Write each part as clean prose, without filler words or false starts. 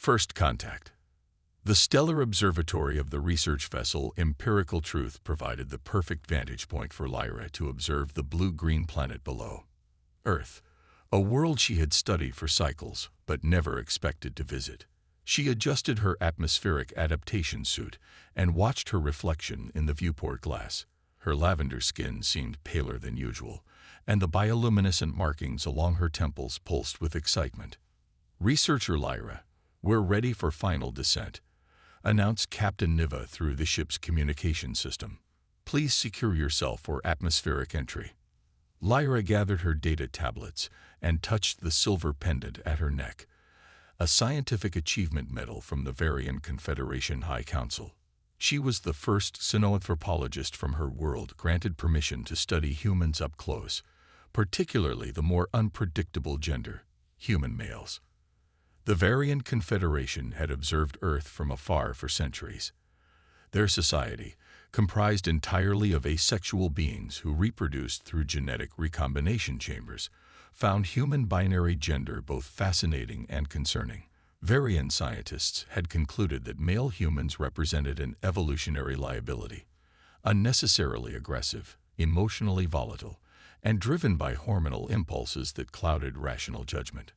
First contact. The stellar observatory of the research vessel Empirical Truth provided the perfect vantage point for Lyra to observe the blue-green planet below. Earth, a world she had studied for cycles but never expected to visit. She adjusted her atmospheric adaptation suit and watched her reflection in the viewport glass. Her lavender skin seemed paler than usual, and the bioluminescent markings along her temples pulsed with excitement. "Researcher Lyra, we're ready for final descent," announced Captain Niva through the ship's communication system. "Please secure yourself for atmospheric entry." Lyra gathered her data tablets and touched the silver pendant at her neck, a scientific achievement medal from the Varian Confederation High Council. She was the first xenoanthropologist from her world granted permission to study humans up close, particularly the more unpredictable gender, human males. The Varian Confederation had observed Earth from afar for centuries. Their society, comprised entirely of asexual beings who reproduced through genetic recombination chambers, found human binary gender both fascinating and concerning. Varian scientists had concluded that male humans represented an evolutionary liability, unnecessarily aggressive, emotionally volatile, and driven by hormonal impulses that clouded rational judgment.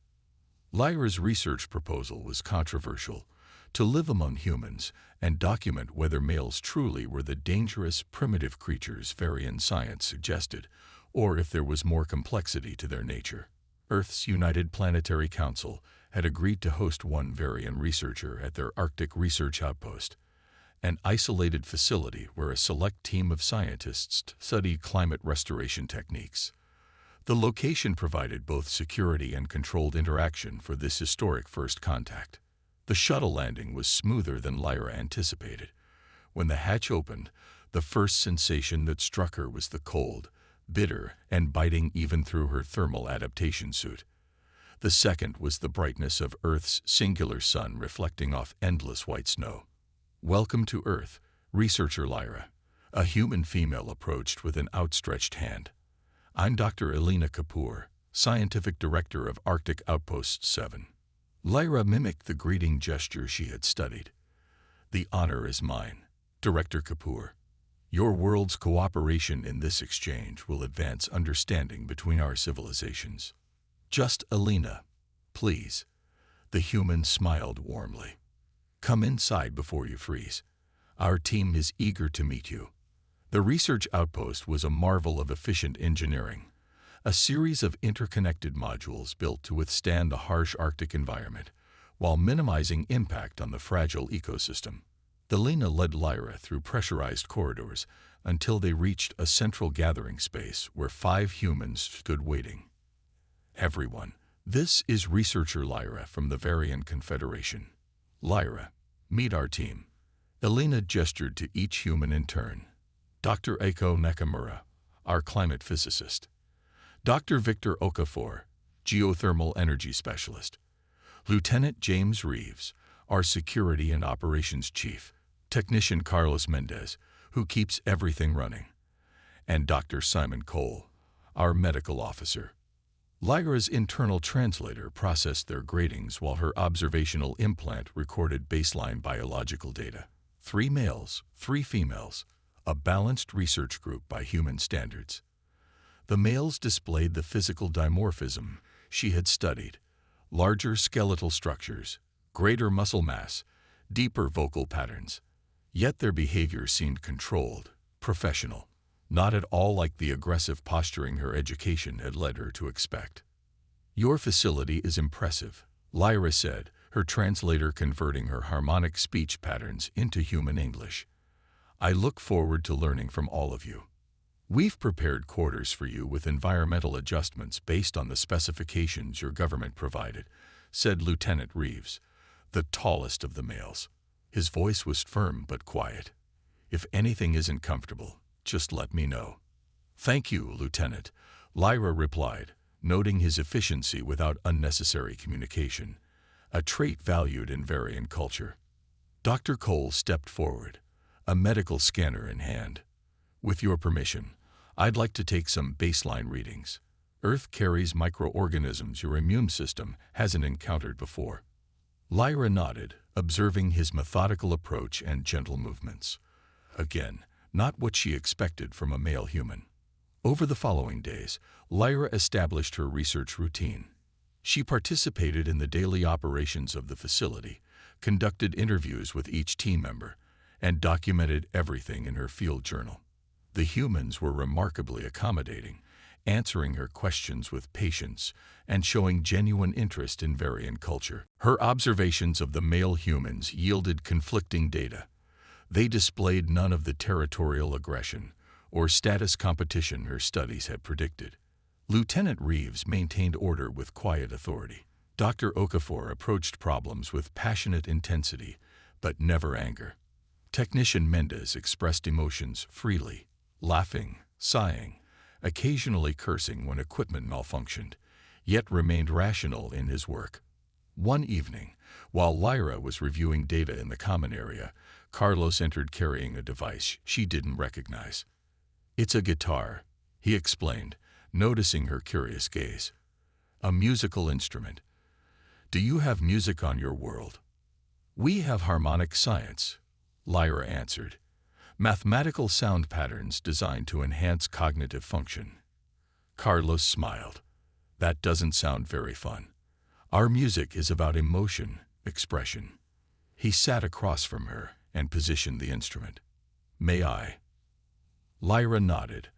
Lyra's research proposal was controversial: to live among humans and document whether males truly were the dangerous, primitive creatures Varian science suggested, or if there was more complexity to their nature. Earth's United Planetary Council had agreed to host one Varian researcher at their Arctic research outpost, an isolated facility where a select team of scientists studied climate restoration techniques. The location provided both security and controlled interaction for this historic first contact. The shuttle landing was smoother than Lyra anticipated. When the hatch opened, the first sensation that struck her was the cold, bitter, and biting even through her thermal adaptation suit. The second was the brightness of Earth's singular sun reflecting off endless white snow. "Welcome to Earth, Researcher Lyra," a human female approached with an outstretched hand. "I'm Dr. Elena Kapoor, Scientific Director of Arctic Outpost 7. Lyra mimicked the greeting gesture she had studied. "The honor is mine, Director Kapoor. Your world's cooperation in this exchange will advance understanding between our civilizations." "Just Elena, please." The human smiled warmly. "Come inside before you freeze. Our team is eager to meet you." The research outpost was a marvel of efficient engineering, a series of interconnected modules built to withstand the harsh Arctic environment, while minimizing impact on the fragile ecosystem. Elena led Lyra through pressurized corridors until they reached a central gathering space where 5 humans stood waiting. "Everyone, this is Researcher Lyra from the Varian Confederation. Lyra, meet our team." Elena gestured to each human in turn. "Dr. Eiko Nakamura, our climate physicist. Dr. Victor Okafor, geothermal energy specialist. Lieutenant James Reeves, our security and operations chief. Technician Carlos Mendez, who keeps everything running. And Dr. Simon Cole, our medical officer." Lyra's internal translator processed their gradings while her observational implant recorded baseline biological data. 3 males, 3 females, a balanced research group by human standards. The males displayed the physical dimorphism she had studied: larger skeletal structures, greater muscle mass, deeper vocal patterns. Yet their behavior seemed controlled, professional, not at all like the aggressive posturing her education had led her to expect. "Your facility is impressive," Lyra said, her translator converting her harmonic speech patterns into human English. "I look forward to learning from all of you. We've prepared quarters for you with environmental adjustments based on the specifications your government provided," said Lieutenant Reeves, the tallest of the males. His voice was firm but quiet. "If anything isn't comfortable, just let me know." "Thank you, Lieutenant," Lyra replied, noting his efficiency without unnecessary communication, a trait valued in Varian culture. Dr. Cole stepped forward, a medical scanner in hand. "With your permission, I'd like to take some baseline readings. Earth carries microorganisms your immune system hasn't encountered before." Lyra nodded, observing his methodical approach and gentle movements. Again, not what she expected from a male human. Over the following days, Lyra established her research routine. She participated in the daily operations of the facility, conducted interviews with each team member, and documented everything in her field journal. The humans were remarkably accommodating, answering her questions with patience and showing genuine interest in variant culture. Her observations of the male humans yielded conflicting data. They displayed none of the territorial aggression or status competition her studies had predicted. Lieutenant Reeves maintained order with quiet authority. Dr. Okafor approached problems with passionate intensity, but never anger. Technician Mendez expressed emotions freely, laughing, sighing, occasionally cursing when equipment malfunctioned, yet remained rational in his work. One evening, while Lyra was reviewing data in the common area, Carlos entered carrying a device she didn't recognize. "It's a guitar," he explained, noticing her curious gaze. "A musical instrument. Do you have music on your world?" "We have harmonic science," Lyra answered. "Mathematical sound patterns designed to enhance cognitive function." Carlos smiled. "That doesn't sound very fun. Our music is about emotion, expression." He sat across from her and positioned the instrument. "May I?" Lyra nodded,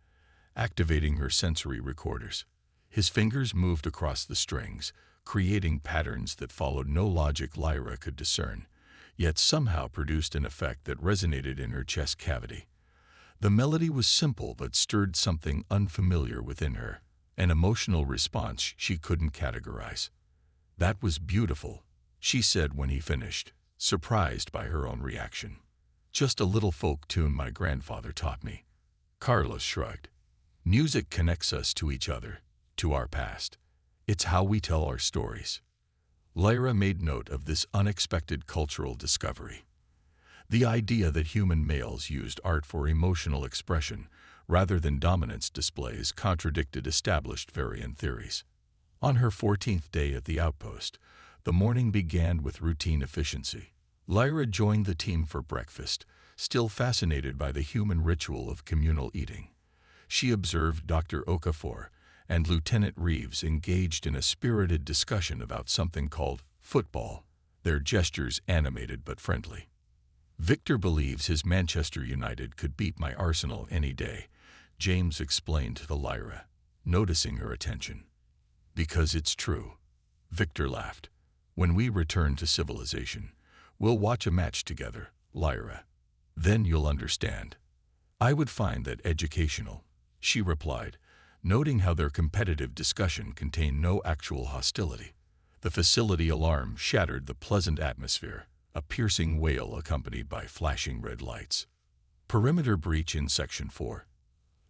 activating her sensory recorders. His fingers moved across the strings, creating patterns that followed no logic Lyra could discern, yet somehow produced an effect that resonated in her chest cavity. The melody was simple but stirred something unfamiliar within her, an emotional response she couldn't categorize. "That was beautiful," she said when he finished, surprised by her own reaction. "Just a little folk tune my grandfather taught me." Carlos shrugged. "Music connects us to each other, to our past. It's how we tell our stories." Lyra made note of this unexpected cultural discovery. The idea that human males used art for emotional expression rather than dominance displays contradicted established variant theories. On her 14th day at the outpost, the morning began with routine efficiency. Lyra joined the team for breakfast, still fascinated by the human ritual of communal eating. She observed Dr. Okafor and Lieutenant Reeves engaged in a spirited discussion about something called football, their gestures animated but friendly. "Victor believes his Manchester United could beat my Arsenal any day," James explained to Lyra, noticing her attention. "Because it's true." Victor laughed. "When we return to civilization, we'll watch a match together, Lyra. Then you'll understand." "I would find that educational," she replied, noting how their competitive discussion contained no actual hostility. The facility alarm shattered the pleasant atmosphere, a piercing wail accompanied by flashing red lights. "Perimeter breach in Section 4.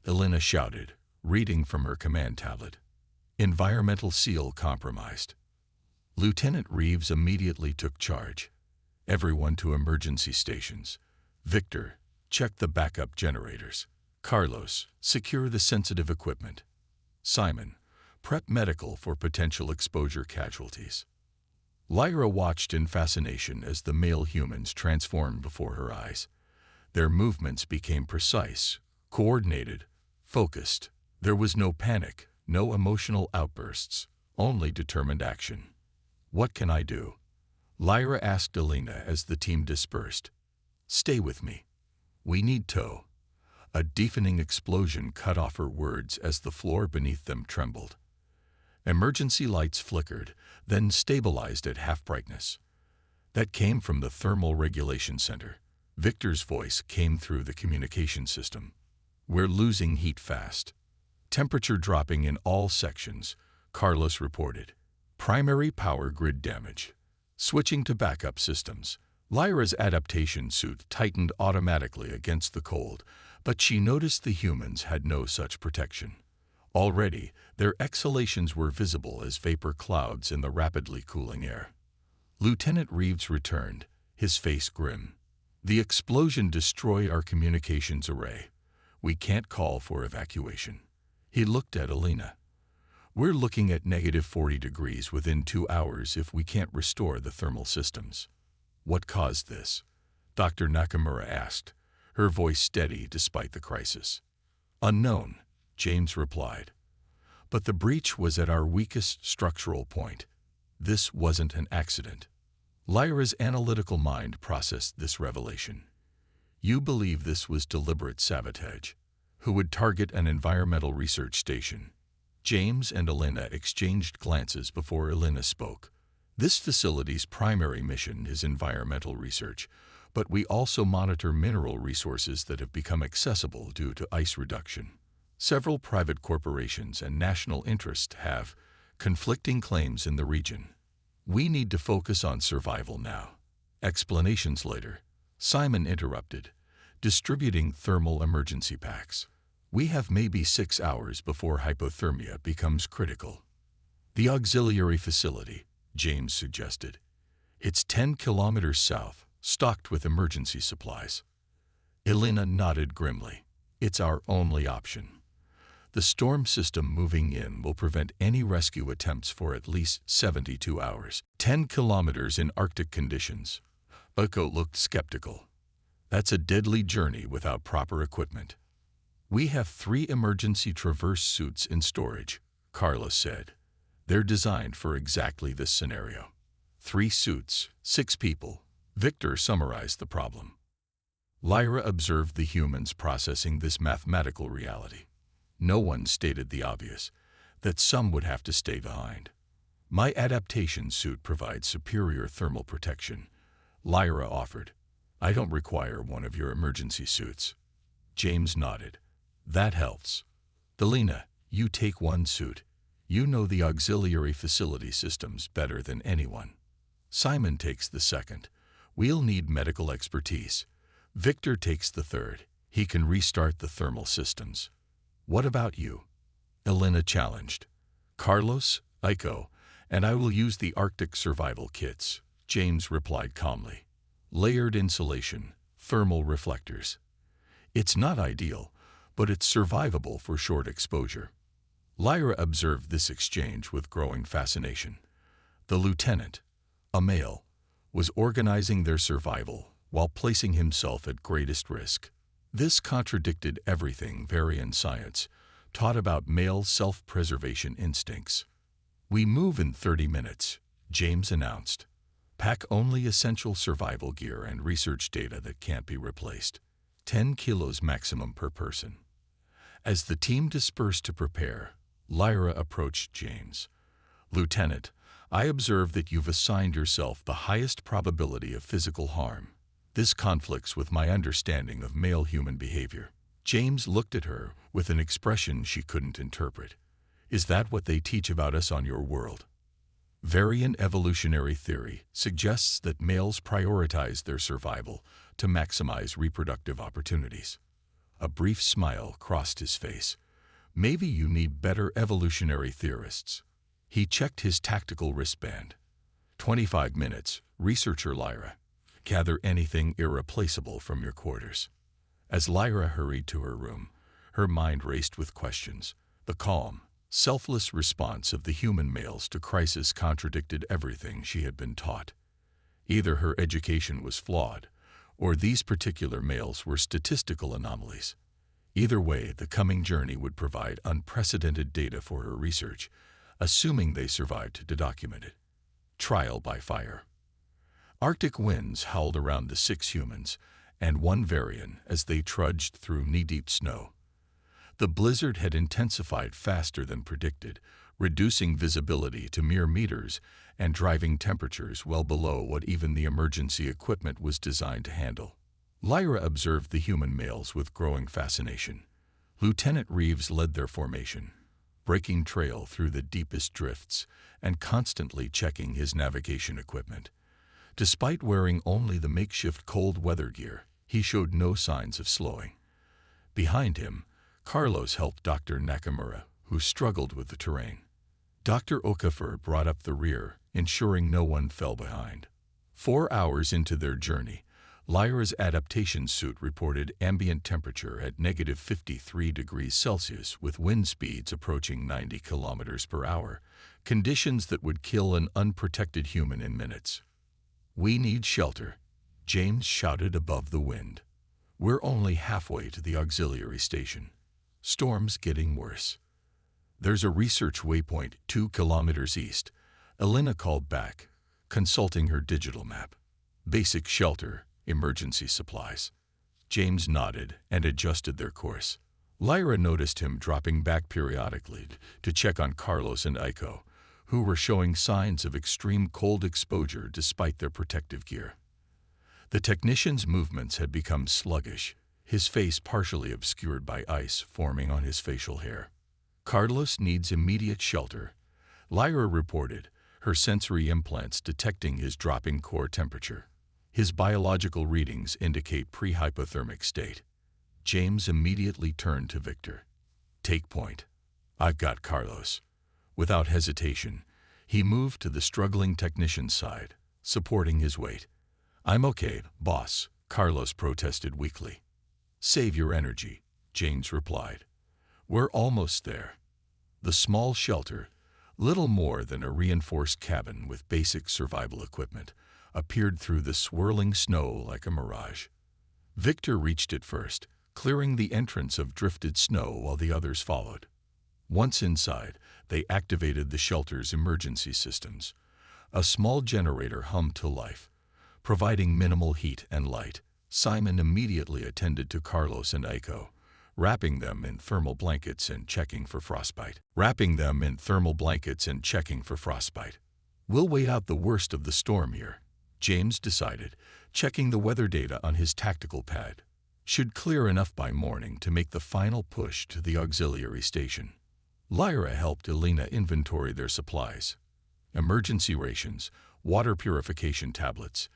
Elena shouted, reading from her command tablet. "Environmental seal compromised." Lieutenant Reeves immediately took charge. "Everyone to emergency stations. Victor, check the backup generators. Carlos, secure the sensitive equipment. Simon, prep medical for potential exposure casualties." Lyra watched in fascination as the male humans transformed before her eyes. Their movements became precise, coordinated, focused. There was no panic, no emotional outbursts, only determined action. "What can I do?" Lyra asked Elena as the team dispersed. "Stay with me. We need tow." A deafening explosion cut off her words as the floor beneath them trembled. Emergency lights flickered, then stabilized at half brightness. That came from the thermal regulation center. Victor's voice came through the communication system. "We're losing heat fast. Temperature dropping in all sections," Carlos reported. "Primary power grid damage. Switching to backup systems." Lyra's adaptation suit tightened automatically against the cold, but she noticed the humans had no such protection. Already, their exhalations were visible as vapor clouds in the rapidly cooling air. Lieutenant Reeves returned, his face grim. "The explosion destroyed our communications array. We can't call for evacuation." He looked at Elena. We're looking at -40 degrees within 2 hours if we can't restore the thermal systems. What caused this? Dr. Nakamura asked, her voice steady despite the crisis. Unknown, James replied. But the breach was at our weakest structural point. This wasn't an accident. Lyra's analytical mind processed this revelation. You believe this was deliberate sabotage? Who would target an environmental research station? James and Elena exchanged glances before Elena spoke. This facility's primary mission is environmental research, but we also monitor mineral resources that have become accessible due to ice reduction. Several private corporations and national interests have conflicting claims in the region. We need to focus on survival now. Explanations later. Simon interrupted, distributing thermal emergency packs. We have maybe 6 hours before hypothermia becomes critical. The auxiliary facility, James suggested. It's 10 kilometers south, stocked with emergency supplies. Elena nodded grimly. It's our only option. The storm system moving in will prevent any rescue attempts for at least 72 hours. 10 kilometers in Arctic conditions. Bucko looked skeptical. That's a deadly journey without proper equipment. We have 3 emergency traverse suits in storage, Carlos said. They're designed for exactly this scenario. 3 suits, 6 people. Victor summarized the problem. Lyra observed the humans processing this mathematical reality. No one stated the obvious, that some would have to stay behind. My adaptation suit provides superior thermal protection, Lyra offered. I don't require one of your emergency suits. James nodded. That helps. Delina, you take one suit. You know the auxiliary facility systems better than anyone. Simon takes the second. We'll need medical expertise. Victor takes the third. He can restart the thermal systems. What about you? Elena challenged. Carlos, Iko, and I will use the Arctic survival kits, James replied calmly. Layered insulation, thermal reflectors. It's not ideal, but it's survivable for short exposure. Lyra observed this exchange with growing fascination. The lieutenant, a male, was organizing their survival while placing himself at greatest risk. This contradicted everything Varian science taught about male self-preservation instincts. We move in 30 minutes, James announced. Pack only essential survival gear and research data that can't be replaced. 10 kilos maximum per person. As the team dispersed to prepare, Lyra approached James. Lieutenant, I observe that you've assigned yourself the highest probability of physical harm. This conflicts with my understanding of male human behavior. James looked at her with an expression she couldn't interpret. Is that what they teach about us on your world? Varian evolutionary theory suggests that males prioritize their survival to maximize reproductive opportunities. A brief smile crossed his face. Maybe you need better evolutionary theorists. He checked his tactical wristband. 25 minutes, researcher Lyra. Gather anything irreplaceable from your quarters. As Lyra hurried to her room, her mind raced with questions. The calm, selfless response of the human males to crisis contradicted everything she had been taught. Either her education was flawed, or these particular males were statistical anomalies. Either way, the coming journey would provide unprecedented data for her research, assuming they survived to document it. Trial by fire. Arctic winds howled around the 6 humans and 1 Varian as they trudged through knee-deep snow. The blizzard had intensified faster than predicted, reducing visibility to mere meters and driving temperatures well below what even the emergency equipment was designed to handle. Lyra observed the human males with growing fascination. Lieutenant Reeves led their formation, breaking trail through the deepest drifts and constantly checking his navigation equipment. Despite wearing only the makeshift cold weather gear, he showed no signs of slowing. Behind him, Carlos helped Dr. Nakamura, who struggled with the terrain. Dr. Okafor brought up the rear, ensuring no one fell behind. 4 hours into their journey, Lyra's adaptation suit reported ambient temperature at -53 degrees Celsius with wind speeds approaching 90 kilometers per hour, conditions that would kill an unprotected human in minutes. "We need shelter," James shouted above the wind. "We're only halfway to the auxiliary station. Storm's getting worse." "There's a research waypoint 2 kilometers east," Elena called back, consulting her digital map. "Basic shelter, emergency supplies." James nodded and adjusted their course. Lyra noticed him dropping back periodically to check on Carlos and Aiko, who were showing signs of extreme cold exposure despite their protective gear. The technician's movements had become sluggish, his face partially obscured by ice forming on his facial hair. "Carlos needs immediate shelter," Lyra reported, her sensory implants detecting his dropping core temperature. "His biological readings indicate pre-hypothermic state." James immediately turned to Victor. "Take point. I've got Carlos." Without hesitation, he moved to the struggling technician's side, supporting his weight. "I'm okay, boss," Carlos protested weakly. "Save your energy," James replied. "We're almost there." The small shelter, little more than a reinforced cabin with basic survival equipment, appeared through the swirling snow like a mirage. Victor reached it first, clearing the entrance of drifted snow while the others followed. Once inside, they activated the shelter's emergency systems. A small generator hummed to life, providing minimal heat and light. Simon immediately attended to Carlos and Aiko, wrapping them in thermal blankets and checking for frostbite. "We'll wait out the worst of the storm here," James decided, checking the weather data on his tactical pad. "Should clear enough by morning to make the final push to the auxiliary station." Lyra helped Elena inventory their supplies. Emergency rations, water purification tablets,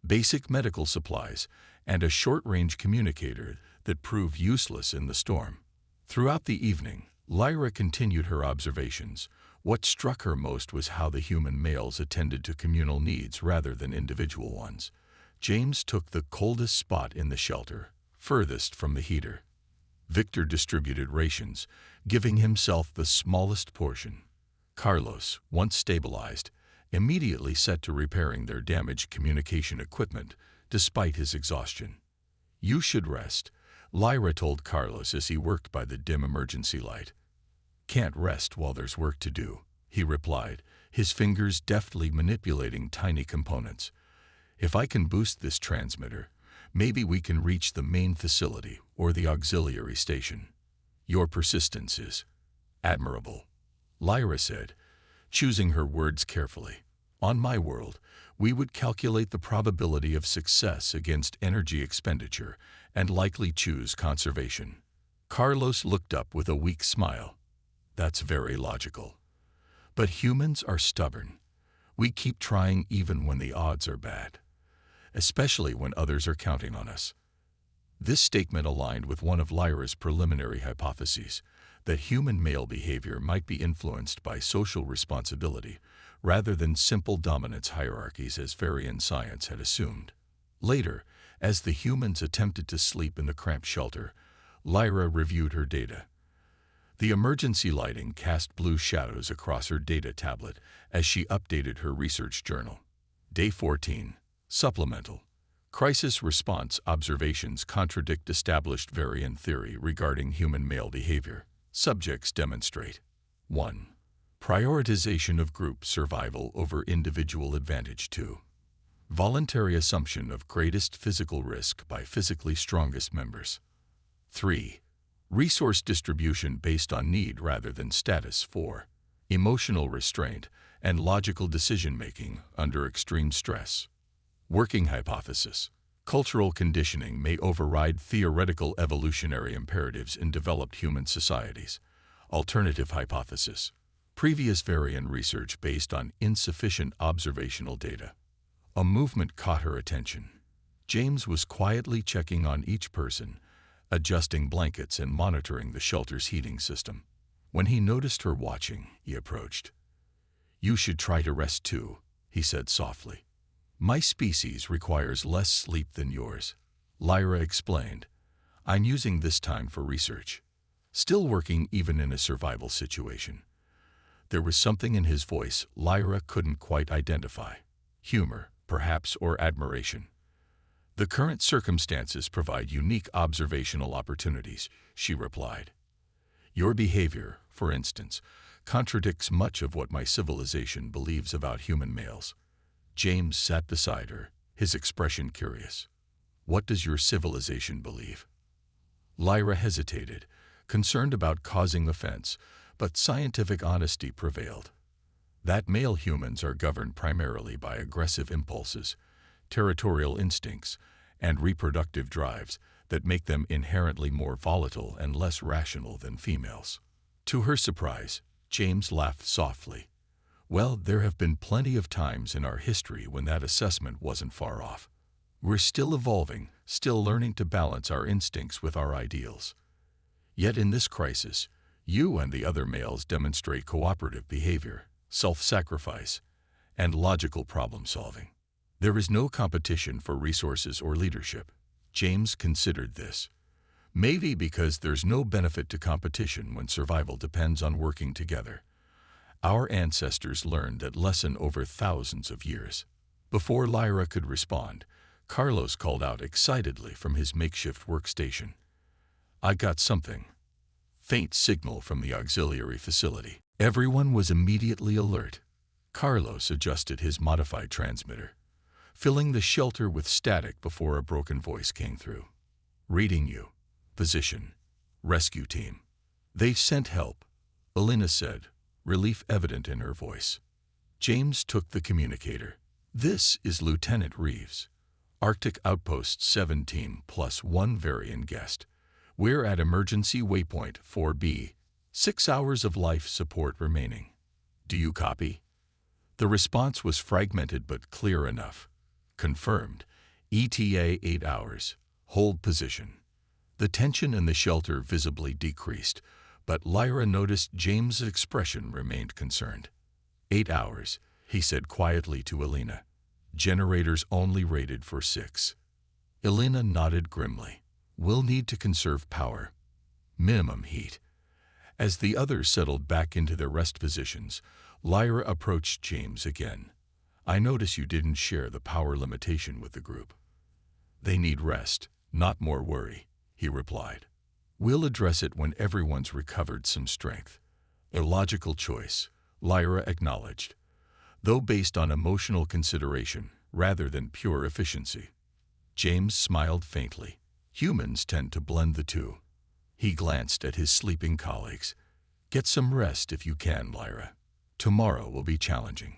basic medical supplies, and a short-range communicator that proved useless in the storm. Throughout the evening, Lyra continued her observations. What struck her most was how the human males attended to communal needs rather than individual ones. James took the coldest spot in the shelter, furthest from the heater. Victor distributed rations, giving himself the smallest portion. Carlos, once stabilized, immediately set to repairing their damaged communication equipment, despite his exhaustion. "You should rest," Lyra told Carlos as he worked by the dim emergency light. "Can't rest while there's work to do," he replied, his fingers deftly manipulating tiny components. "If I can boost this transmitter, maybe we can reach the main facility or the auxiliary station." "Your persistence is admirable," Lyra said, choosing her words carefully. "On my world, we would calculate the probability of success against energy expenditure and likely choose conservation." Carlos looked up with a weak smile. "That's very logical. But humans are stubborn. We keep trying even when the odds are bad, especially when others are counting on us." This statement aligned with one of Lyra's preliminary hypotheses, that human male behavior might be influenced by social responsibility rather than simple dominance hierarchies as Varian science had assumed. Later, as the humans attempted to sleep in the cramped shelter, Lyra reviewed her data. The emergency lighting cast blue shadows across her data tablet as she updated her research journal. Day 14. Supplemental. Crisis response observations contradict established Varian theory regarding human male behavior. Subjects demonstrate. 1. Prioritization of group survival over individual advantage. 2. Voluntary assumption of greatest physical risk by physically strongest members. 3. Resource distribution based on need rather than status. 4. Emotional restraint and logical decision-making under extreme stress. Working hypothesis. Cultural conditioning may override theoretical evolutionary imperatives in developed human societies. Alternative hypothesis. Previous Varian research based on insufficient observational data. A movement caught her attention. James was quietly checking on each person, adjusting blankets and monitoring the shelter's heating system. When he noticed her watching, he approached. "You should try to rest too," he said softly. My species requires less sleep than yours, Lyra explained. I'm using this time for research. Still working even in a survival situation. There was something in his voice Lyra couldn't quite identify. Humor, perhaps, or admiration. The current circumstances provide unique observational opportunities, she replied. Your behavior, for instance, contradicts much of what my civilization believes about human males. James sat beside her, his expression curious. What does your civilization believe? Lyra hesitated, concerned about causing offense, but scientific honesty prevailed. That male humans are governed primarily by aggressive impulses, territorial instincts, and reproductive drives that make them inherently more volatile and less rational than females. To her surprise, James laughed softly. Well, there have been plenty of times in our history when that assessment wasn't far off. We're still evolving, still learning to balance our instincts with our ideals. Yet in this crisis, you and the other males demonstrate cooperative behavior, self-sacrifice, and logical problem-solving. There is no competition for resources or leadership. James considered this. Maybe because there's no benefit to competition when survival depends on working together. Our ancestors learned that lesson over thousands of years. Before Lyra could respond, Carlos called out excitedly from his makeshift workstation. I got something. Faint signal from the auxiliary facility. Everyone was immediately alert. Carlos adjusted his modified transmitter, filling the shelter with static before a broken voice came through. Reading you. Position. Rescue team. They've sent help, Elena said, relief evident in her voice. James took the communicator. This is Lieutenant Reeves. Arctic Outpost 17 plus 1 Varian guest. We're at emergency waypoint 4B. 6 hours of life support remaining. Do you copy? The response was fragmented but clear enough. Confirmed. ETA 8 hours. Hold position. The tension in the shelter visibly decreased, but Lyra noticed James's expression remained concerned. 8 hours, he said quietly to Elena. Generators only rated for 6. Elena nodded grimly. We'll need to conserve power. Minimum heat. As the others settled back into their rest positions, Lyra approached James again. I notice you didn't share the power limitation with the group. They need rest, not more worry, he replied. We'll address it when everyone's recovered some strength. A logical choice, Lyra acknowledged, though based on emotional consideration rather than pure efficiency. James smiled faintly. Humans tend to blend the two. He glanced at his sleeping colleagues. Get some rest if you can, Lyra. Tomorrow will be challenging.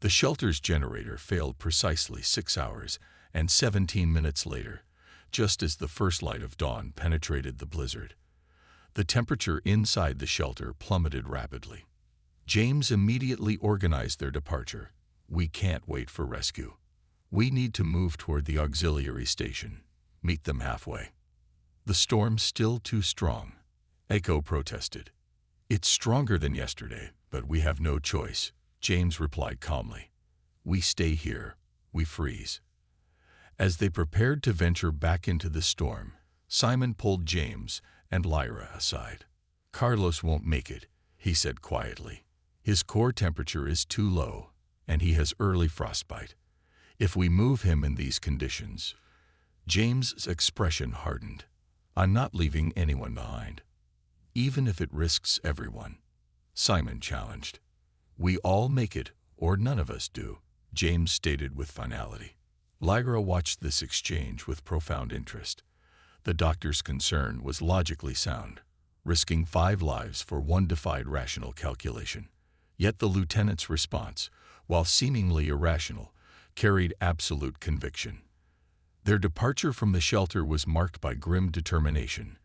The shelter's generator failed precisely 6 hours and 17 minutes later, just as the first light of dawn penetrated the blizzard. The temperature inside the shelter plummeted rapidly. James immediately organized their departure. We can't wait for rescue. We need to move toward the auxiliary station. Meet them halfway. The storm's still too strong, Echo protested. It's stronger than yesterday, but we have no choice, James replied calmly. We stay here. We freeze. As they prepared to venture back into the storm, Simon pulled James and Lyra aside. Carlos won't make it, he said quietly. His core temperature is too low, and he has early frostbite. If we move him in these conditions, James's expression hardened. I'm not leaving anyone behind, even if it risks everyone, Simon challenged. We all make it, or none of us do, James stated with finality. Lyra watched this exchange with profound interest. The doctor's concern was logically sound, risking 5 lives for one defied rational calculation. Yet the lieutenant's response, while seemingly irrational, carried absolute conviction. Their departure from the shelter was marked by grim determination.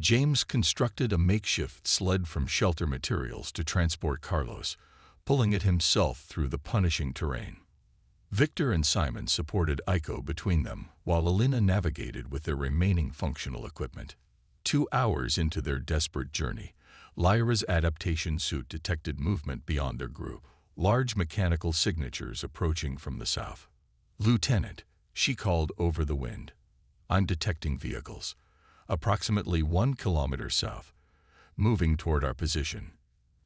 James constructed a makeshift sled from shelter materials to transport Carlos, pulling it himself through the punishing terrain. Victor and Simon supported Eiko between them, while Elena navigated with their remaining functional equipment. 2 hours into their desperate journey, Lyra's adaptation suit detected movement beyond their group, large mechanical signatures approaching from the south. "Lieutenant," she called over the wind. "I'm detecting vehicles, approximately 1 kilometer south, moving toward our position."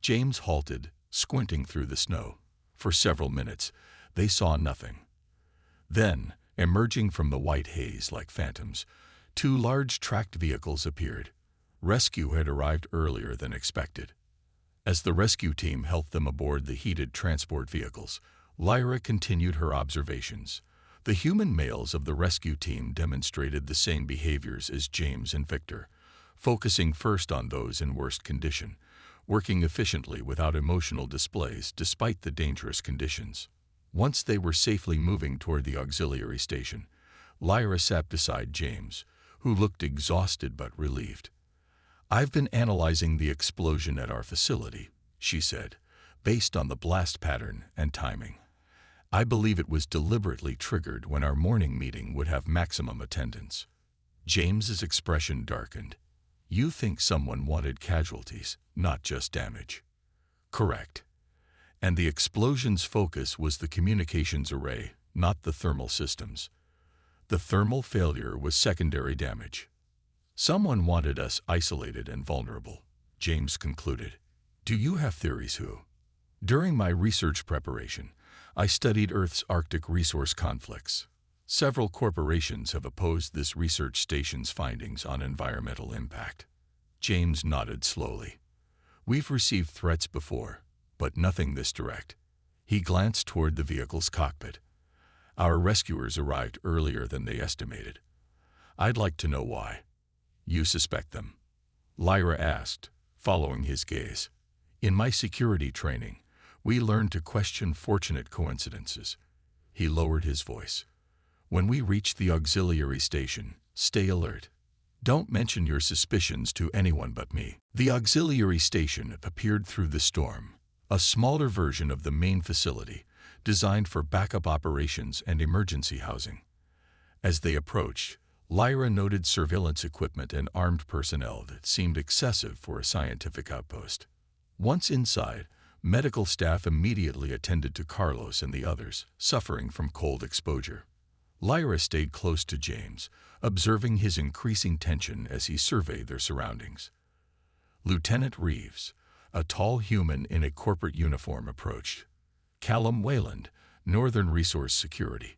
James halted, squinting through the snow. For several minutes, they saw nothing. Then, emerging from the white haze like phantoms, two large tracked vehicles appeared. Rescue had arrived earlier than expected. As the rescue team helped them aboard the heated transport vehicles, Lyra continued her observations. The human males of the rescue team demonstrated the same behaviors as James and Victor, focusing first on those in worst condition, working efficiently without emotional displays despite the dangerous conditions. Once they were safely moving toward the auxiliary station, Lyra sat beside James, who looked exhausted but relieved. "I've been analyzing the explosion at our facility," she said, "based on the blast pattern and timing. I believe it was deliberately triggered when our morning meeting would have maximum attendance." James's expression darkened. "You think someone wanted casualties, not just damage?" "Correct. And the explosion's focus was the communications array, not the thermal systems. The thermal failure was secondary damage. Someone wanted us isolated and vulnerable," James concluded. "Do you have theories who?" "During my research preparation, I studied Earth's Arctic resource conflicts. Several corporations have opposed this research station's findings on environmental impact." James nodded slowly. "We've received threats before, but nothing this direct." He glanced toward the vehicle's cockpit. "Our rescuers arrived earlier than they estimated. I'd like to know why." "You suspect them?" Lyra asked, following his gaze. "In my security training, we learned to question fortunate coincidences." He lowered his voice. "When we reach the auxiliary station, stay alert. Don't mention your suspicions to anyone but me." The auxiliary station appeared through the storm, a smaller version of the main facility, designed for backup operations and emergency housing. As they approached, Lyra noted surveillance equipment and armed personnel that seemed excessive for a scientific outpost. Once inside, medical staff immediately attended to Carlos and the others, suffering from cold exposure. Lyra stayed close to James, observing his increasing tension as he surveyed their surroundings. Lieutenant Reeves, a tall human in a corporate uniform, approached. "Callum Wayland, Northern Resource Security.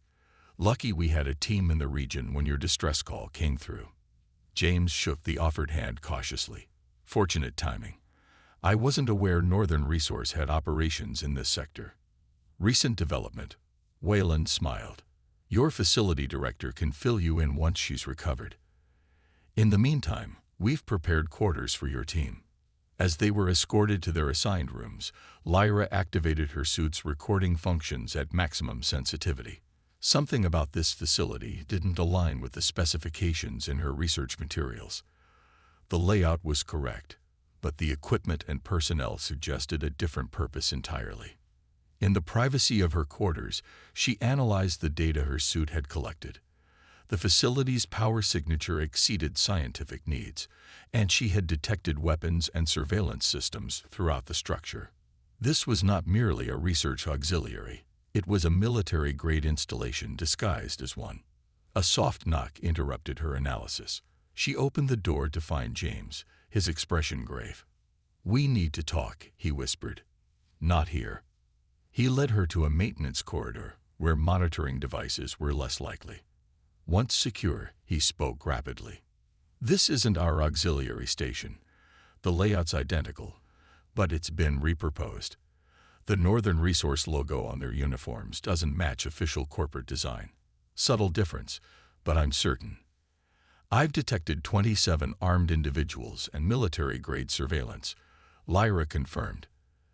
Lucky we had a team in the region when your distress call came through." James shook the offered hand cautiously. "Fortunate timing. I wasn't aware Northern Resource had operations in this sector." "Recent development." Wayland smiled. "Your facility director can fill you in once she's recovered. In the meantime, we've prepared quarters for your team." As they were escorted to their assigned rooms, Lyra activated her suit's recording functions at maximum sensitivity. Something about this facility didn't align with the specifications in her research materials. The layout was correct, but the equipment and personnel suggested a different purpose entirely. In the privacy of her quarters, she analyzed the data her suit had collected. The facility's power signature exceeded scientific needs, and she had detected weapons and surveillance systems throughout the structure. This was not merely a research auxiliary. It was a military-grade installation disguised as one. A soft knock interrupted her analysis. She opened the door to find James, his expression grave. "We need to talk," he whispered. "Not here." He led her to a maintenance corridor, where monitoring devices were less likely. Once secure, he spoke rapidly. "This isn't our auxiliary station. The layout's identical, but it's been repurposed. The Northern Resource logo on their uniforms doesn't match official corporate design. Subtle difference, but I'm certain. I've detected 27 armed individuals and military-grade surveillance," Lyra confirmed.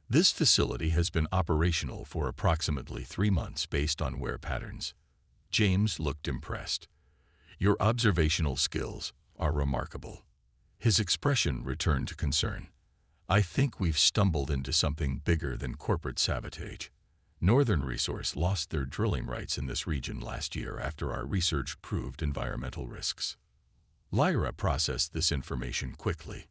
"This facility has been operational for approximately 3 months based on wear patterns." James looked impressed. "Your observational skills are remarkable." His expression returned to concern. "I think we've stumbled into something bigger than corporate sabotage. Northern Resource lost their drilling rights in this region last year after our research proved environmental risks." Lyra processed this information quickly.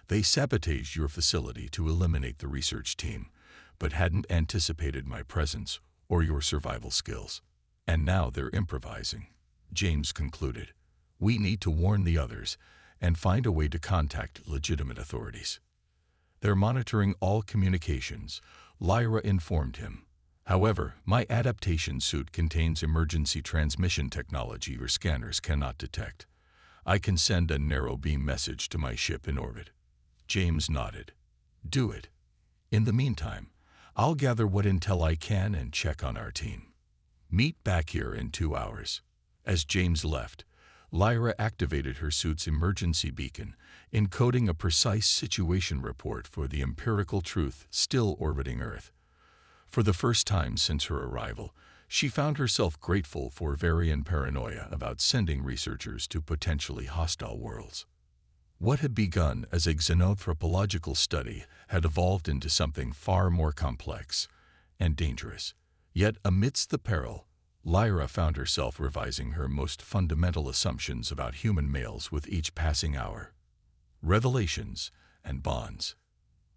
"They sabotaged your facility to eliminate the research team, but hadn't anticipated my presence or your survival skills." And now they're improvising, James concluded. We need to warn the others and find a way to contact legitimate authorities. They're monitoring all communications, Lyra informed him. However, my adaptation suit contains emergency transmission technology your scanners cannot detect. I can send a narrow beam message to my ship in orbit. James nodded. Do it. In the meantime, I'll gather what intel I can and check on our team. Meet back here in 2 hours. As James left, Lyra activated her suit's emergency beacon, encoding a precise situation report for the empirical truth still orbiting Earth. For the first time since her arrival, she found herself grateful for Varian paranoia about sending researchers to potentially hostile worlds. What had begun as a xenanthropological study had evolved into something far more complex and dangerous. Yet amidst the peril, Lyra found herself revising her most fundamental assumptions about human males with each passing hour. Revelations and bonds.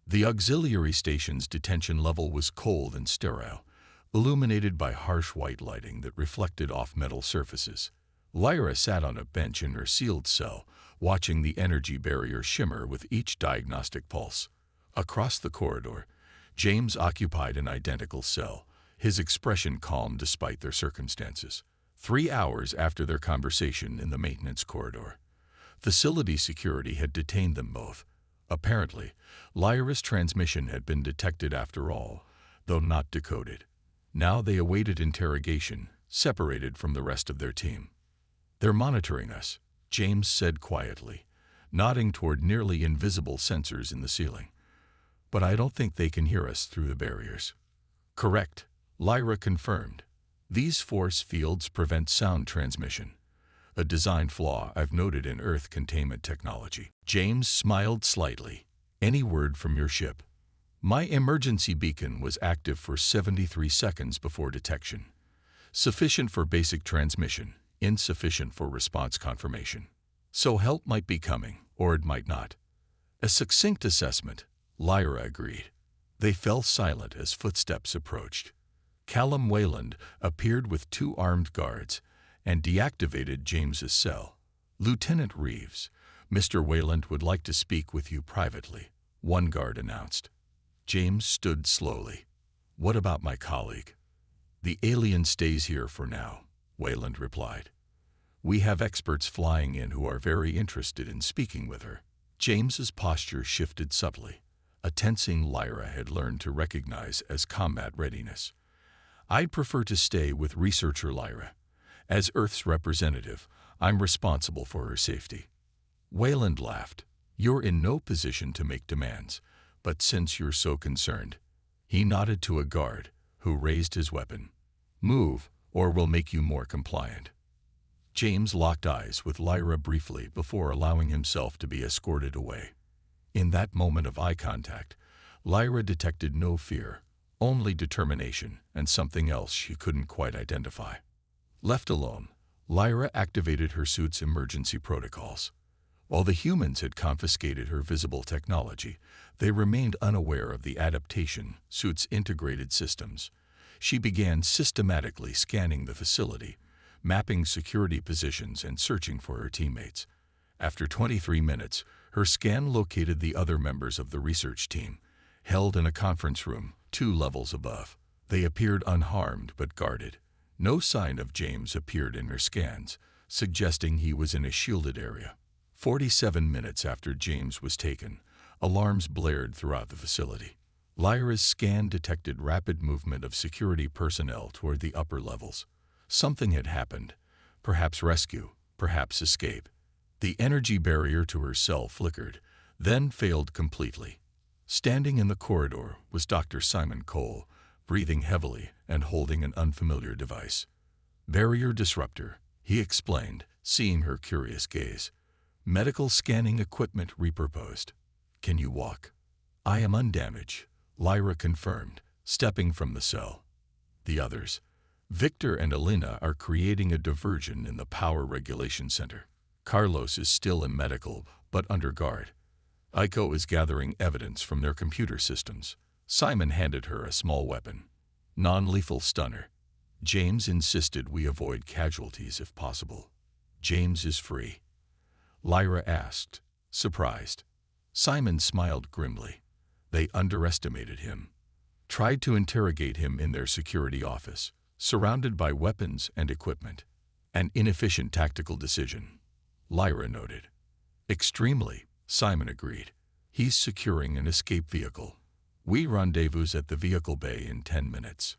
The auxiliary station's detention level was cold and sterile, illuminated by harsh white lighting that reflected off metal surfaces. Lyra sat on a bench in her sealed cell, watching the energy barrier shimmer with each diagnostic pulse. Across the corridor, James occupied an identical cell, his expression calm despite their circumstances. 3 hours after their conversation in the maintenance corridor, facility security had detained them both. Apparently, Lyra's transmission had been detected after all, though not decoded. Now they awaited interrogation, separated from the rest of their team. They're monitoring us, James said quietly, nodding toward nearly invisible sensors in the ceiling. But I don't think they can hear us through the barriers. Correct, Lyra confirmed. These force fields prevent sound transmission, a design flaw I've noted in Earth containment technology. James smiled slightly. Any word from your ship? My emergency beacon was active for 73 seconds before detection. Sufficient for basic transmission, insufficient for response confirmation. So help might be coming, or it might not. A succinct assessment, Lyra agreed. They fell silent as footsteps approached. Callum Wayland appeared with 2 armed guards and deactivated James's cell. Lieutenant Reeves, Mr. Wayland would like to speak with you privately, one guard announced. James stood slowly. What about my colleague? The alien stays here for now, Wayland replied. We have experts flying in who are very interested in speaking with her. James's posture shifted subtly, a tensing Lyra had learned to recognize as combat readiness. I'd prefer to stay with researcher Lyra. As Earth's representative, I'm responsible for her safety. Wayland laughed. You're in no position to make demands, but since you're so concerned, he nodded to a guard, who raised his weapon. Move, or we'll make you more compliant. James locked eyes with Lyra briefly before allowing himself to be escorted away. In that moment of eye contact, Lyra detected no fear, only determination and something else she couldn't quite identify. Left alone, Lyra activated her suit's emergency protocols. While the humans had confiscated her visible technology, they remained unaware of the adaptation suit's integrated systems. She began systematically scanning the facility, mapping security positions and searching for her teammates. After 23 minutes, her scan located the other members of the research team, held in a conference room 2 levels above. They appeared unharmed but guarded. No sign of James appeared in her scans, suggesting he was in a shielded area. 47 minutes after James was taken, alarms blared throughout the facility. Lyra's scan detected rapid movement of security personnel toward the upper levels. Something had happened, perhaps rescue, perhaps escape. The energy barrier to her cell flickered, then failed completely. Standing in the corridor was Dr. Simon Cole, breathing heavily and holding an unfamiliar device. Barrier disruptor, he explained, seeing her curious gaze. Medical scanning equipment repurposed. Can you walk? I am undamaged, Lyra confirmed, stepping from the cell. The others, Victor and Elena, are creating a diversion in the power regulation center. Carlos is still in medical, but under guard. Aiko is gathering evidence from their computer systems. Simon handed her a small weapon. Non-lethal stunner. James insisted we avoid casualties if possible. James is free. Lyra asked, surprised. Simon smiled grimly. They underestimated him. Tried to interrogate him in their security office, surrounded by weapons and equipment. An inefficient tactical decision, Lyra noted. Extremely, Simon agreed. He's securing an escape vehicle. We rendezvous at the vehicle bay in 10 minutes.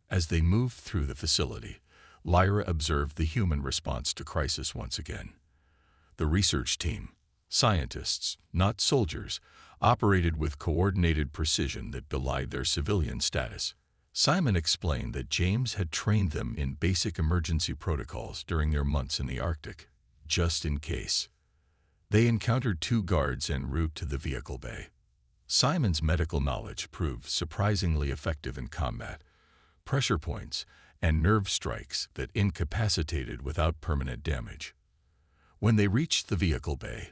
As they moved through the facility, Lyra observed the human response to crisis once again. The research team, scientists, not soldiers, operated with coordinated precision that belied their civilian status. Simon explained that James had trained them in basic emergency protocols during their months in the Arctic, just in case. They encountered 2 guards en route to the vehicle bay. Simon's medical knowledge proved surprisingly effective in combat, pressure points, and nerve strikes that incapacitated without permanent damage. When they reached the vehicle bay,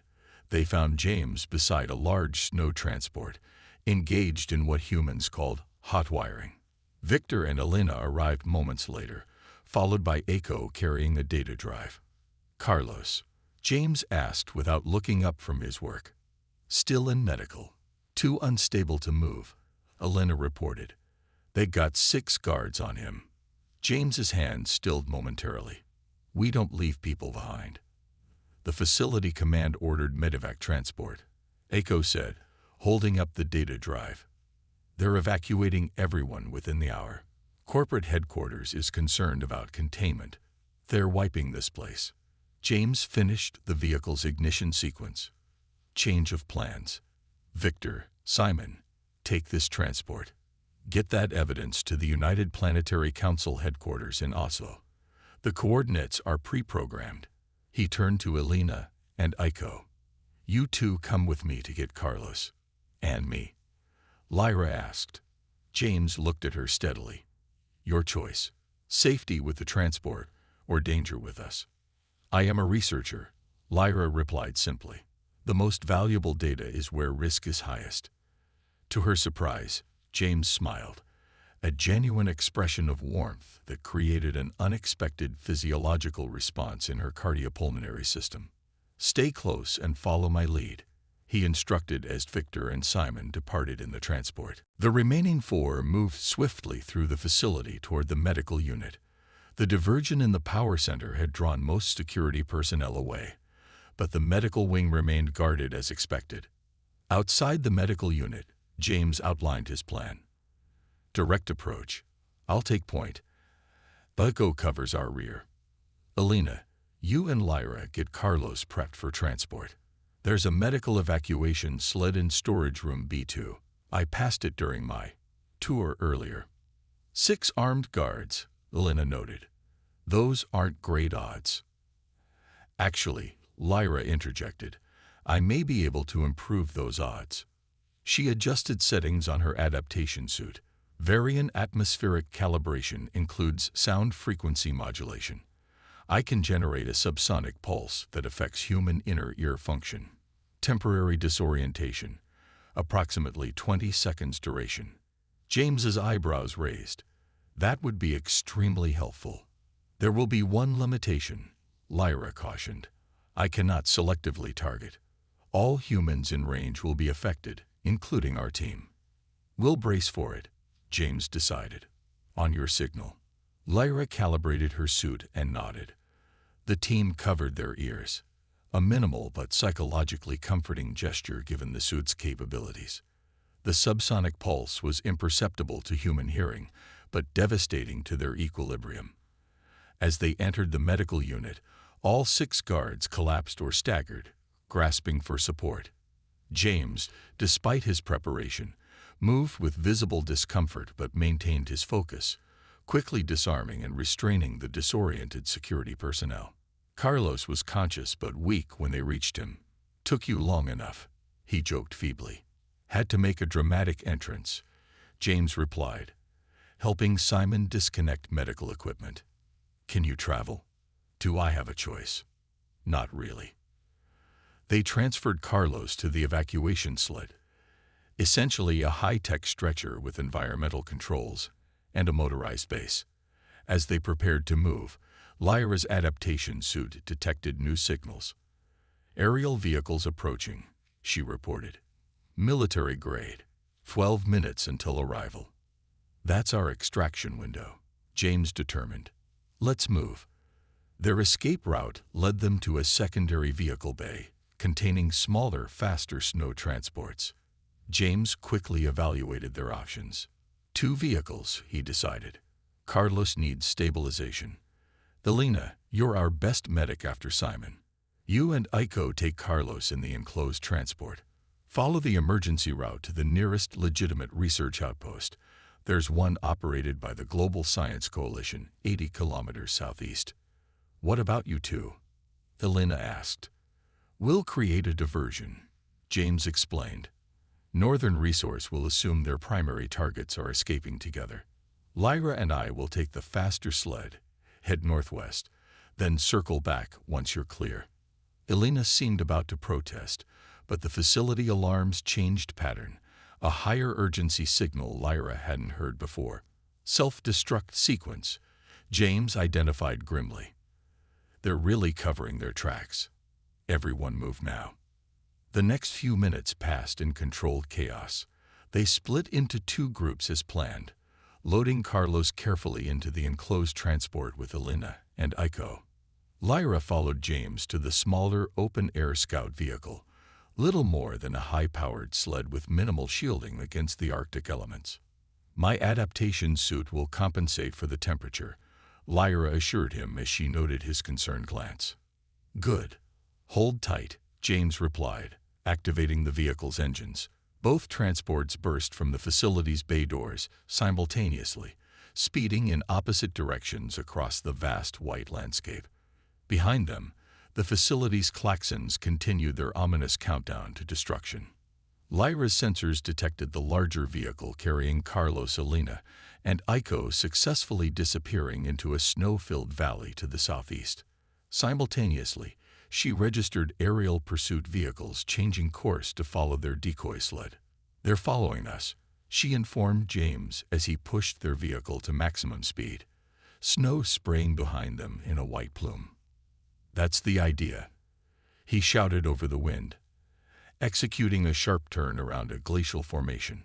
they found James beside a large snow transport, engaged in what humans called hot wiring. Victor and Elena arrived moments later, followed by Eiko carrying a data drive. Carlos, James asked without looking up from his work. Still in medical. Too unstable to move, Elena reported. They got 6 guards on him. James's hand stilled momentarily. We don't leave people behind. The facility command ordered medevac transport, Eiko said, holding up the data drive. They're evacuating everyone within the hour. Corporate headquarters is concerned about containment. They're wiping this place. James finished the vehicle's ignition sequence. Change of plans. Victor, Simon, take this transport. Get that evidence to the United Planetary Council headquarters in Oslo. The coordinates are pre-programmed. He turned to Elena and Eiko. You 2 come with me to get Carlos. And me. Lyra asked. James looked at her steadily. Your choice. Safety with the transport, or danger with us. I am a researcher, Lyra replied simply. The most valuable data is where risk is highest. To her surprise, James smiled, a genuine expression of warmth that created an unexpected physiological response in her cardiopulmonary system. Stay close and follow my lead, he instructed as Victor and Simon departed in the transport. The remaining 4 moved swiftly through the facility toward the medical unit. The diversion in the power center had drawn most security personnel away, but the medical wing remained guarded as expected. Outside the medical unit, James outlined his plan. Direct approach. I'll take point. Eiko covers our rear. Elena, you and Lyra get Carlos prepped for transport. There's a medical evacuation sled in storage room B2. I passed it during my tour earlier. 6 armed guards, Elena noted. Those aren't great odds. Actually, Lyra interjected, I may be able to improve those odds. She adjusted settings on her adaptation suit. Variant atmospheric calibration includes sound frequency modulation. I can generate a subsonic pulse that affects human inner ear function. Temporary disorientation, approximately 20 seconds duration. James's eyebrows raised. That would be extremely helpful. There will be one limitation, Lyra cautioned. I cannot selectively target. All humans in range will be affected, including our team. We'll brace for it, James decided. On your signal. Lyra calibrated her suit and nodded. The team covered their ears, a minimal but psychologically comforting gesture given the suit's capabilities. The subsonic pulse was imperceptible to human hearing, but devastating to their equilibrium. As they entered the medical unit, all 6 guards collapsed or staggered, grasping for support. James, despite his preparation, moved with visible discomfort but maintained his focus, quickly disarming and restraining the disoriented security personnel. Carlos was conscious but weak when they reached him. Took you long enough, he joked feebly. Had to make a dramatic entrance, James replied, helping Simon disconnect medical equipment. Can you travel? Do I have a choice? Not really. They transferred Carlos to the evacuation sled, essentially a high-tech stretcher with environmental controls and a motorized base. As they prepared to move, Lyra's adaptation suit detected new signals. "Aerial vehicles approaching," she reported. "Military grade. 12 minutes until arrival." "That's our extraction window," James determined. "Let's move." Their escape route led them to a secondary vehicle bay containing smaller, faster snow transports. James quickly evaluated their options. 2 vehicles, he decided. Carlos needs stabilization. "Elena, you're our best medic after Simon. You and Aiko take Carlos in the enclosed transport. Follow the emergency route to the nearest legitimate research outpost. There's one operated by the Global Science Coalition, 80 kilometers southeast." "What about you two?" Elena asked. "We'll create a diversion," James explained. "Northern Resource will assume their primary targets are escaping together. Lyra and I will take the faster sled, head northwest, then circle back once you're clear." Elena seemed about to protest, but the facility alarms changed pattern, a higher urgency signal Lyra hadn't heard before. "Self-destruct sequence," James identified grimly. "They're really covering their tracks." Everyone moved now. The next few minutes passed in controlled chaos. They split into 2 groups as planned, loading Carlos carefully into the enclosed transport with Elena and Aiko. Lyra followed James to the smaller open-air scout vehicle, little more than a high-powered sled with minimal shielding against the Arctic elements. "My adaptation suit will compensate for the temperature," Lyra assured him as she noted his concerned glance. "Good. Hold tight," James replied, activating the vehicle's engines. Both transports burst from the facility's bay doors simultaneously, speeding in opposite directions across the vast white landscape. Behind them, the facility's klaxons continued their ominous countdown to destruction. Lyra's sensors detected the larger vehicle carrying Carlos, Elena, and Aiko successfully disappearing into a snow-filled valley to the southeast. Simultaneously, she registered aerial pursuit vehicles changing course to follow their decoy sled. "They're following us," she informed James as he pushed their vehicle to maximum speed, snow spraying behind them in a white plume. "That's the idea," he shouted over the wind, executing a sharp turn around a glacial formation.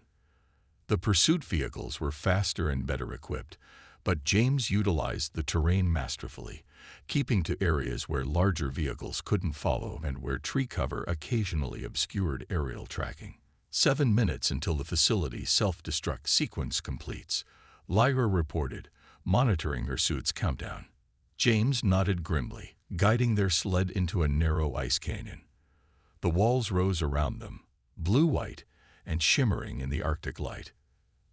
The pursuit vehicles were faster and better equipped, but James utilized the terrain masterfully, keeping to areas where larger vehicles couldn't follow and where tree cover occasionally obscured aerial tracking. 7 minutes until the facility's self-destruct sequence completes, Lyra reported, monitoring her suit's countdown. James nodded grimly, guiding their sled into a narrow ice canyon. The walls rose around them, blue-white and shimmering in the Arctic light.